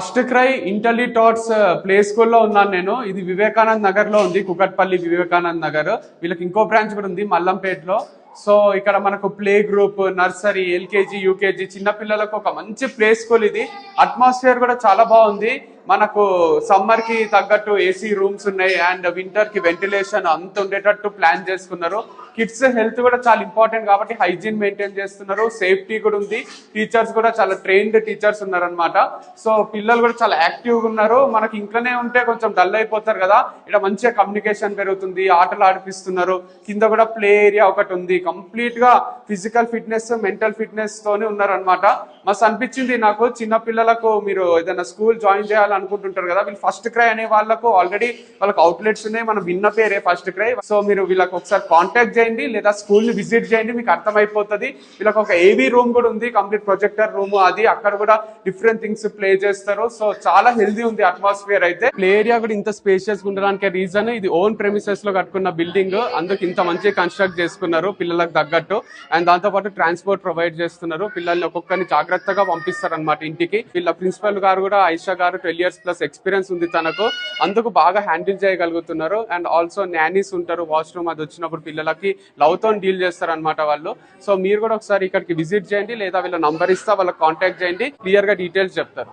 First cry ఇంటర్లీ touts play స్కూల్లో ఉన్నాను నేను. ఇది వివేకానంద్ నగర్ లో ఉంది, కుకట్పల్లి వివేకానంద్ నగర్. వీళ్ళకి ఇంకో బ్రాంచ్ కూడా ఉంది మల్లంపేటలో. సో ఇక్కడ మనకు play group, nursery, LKG, UKG చిన్న పిల్లలకు ఒక మంచి ప్లే స్కూల్ ఇది. అట్మాస్ఫియర్ కూడా చాలా బాగుంది. మనకు సమ్మర్ కి తగ్గట్టు ఏసీ రూమ్స్ ఉన్నాయి అండ్ వింటర్ కి వెంటిలేషన్ అంత ఉండేటట్టు ప్లాన్ చేసుకున్నారు. కిడ్స్ హెల్త్ కూడా చాలా ఇంపార్టెంట్ కాబట్టి హైజీన్ మెయింటైన్ చేస్తున్నారు. సేఫ్టీ కూడా ఉంది. టీచర్స్ కూడా చాలా ట్రైన్డ్ టీచర్స్ ఉన్నారు అనమాట. సో పిల్లలు కూడా చాలా యాక్టివ్గా ఉన్నారు. మనకి ఇంట్లోనే ఉంటే కొంచెం డల్ అయిపోతారు కదా, ఇక్కడ మంచిగా కమ్యూనికేషన్ పెరుగుతుంది, ఆటలు ఆడిపిస్తున్నారు. కింద కూడా ప్లే ఏరియా ఒకటి ఉంది. కంప్లీట్ గా ఫిజికల్ ఫిట్నెస్, మెంటల్ ఫిట్నెస్ తోనే ఉన్నారు అనమాట. మస్తు అనిపించింది నాకు. చిన్న పిల్లలకు మీరు ఏదైనా స్కూల్ జాయిన్ చేయాలనుకుంటుంటారు కదా, వీళ్ళు ఫస్ట్ క్రై అనే వాళ్ళకు ఆల్రెడీ వాళ్ళకి అవుట్లెట్స్ ఉన్నాయి. మనం విన్న పేరే ఫస్ట్ క్రై. సో మీరు వీళ్ళకి ఒకసారి కాంటాక్ట్ చేయండి లేదా స్కూల్ ని విజిట్ చేయండి, మీకు అర్థమైపోతుంది. వీళ్ళకి ఒక ఏవీ రూమ్ కూడా ఉంది, కంప్లీట్ ప్రొజెక్టర్ రూమ్. అది అక్కడ కూడా డిఫరెంట్ థింగ్స్ ప్లే చేస్తారు. సో చాలా హెల్దీ ఉంది అట్మాస్ఫియర్ అయితే. ప్లే ఏరియా కూడా ఇంత స్పేషియస్ ఉండడానికి రీజన్ ఇది ఓన్ ప్రెమిసెస్ లో కట్టుకున్న బిల్డింగ్, అందుకు ఇంత మంచిగా కన్స్ట్రక్ట్ చేసుకున్నారు పిల్లలకు తగ్గట్టు. అండ్ దాంతో పాటు ట్రాన్స్పోర్ట్ ప్రొవైడ్ చేస్తున్నారు. పిల్లల్ని ఒక్కొక్కరిని జాగ్రత్తగా పంపిస్తారు అనమాట ఇంటికి. వీళ్ళ ప్రిన్సిపల్ గారు కూడా ఐషా గారు 12 years ప్లస్ ఎక్స్పీరియన్స్ ఉంది తనకు, అందుకు బాగా హ్యాండిల్ చేయగలుగుతున్నారు. అండ్ ఆల్సో నానీస్ ఉంటారు, వాష్రూమ్ అది వచ్చినప్పుడు పిల్లలకి లవ్ తో డీల్ చేస్తారు అనమాట వాళ్ళు. సో మీరు కూడా ఒకసారి ఇక్కడికి విజిట్ చేయండి లేదా వీళ్ళ నంబర్ ఇస్తా వాళ్ళకి కాంటాక్ట్ చేయండి, క్లియర్ గా డీటెయిల్స్ చెప్తారు.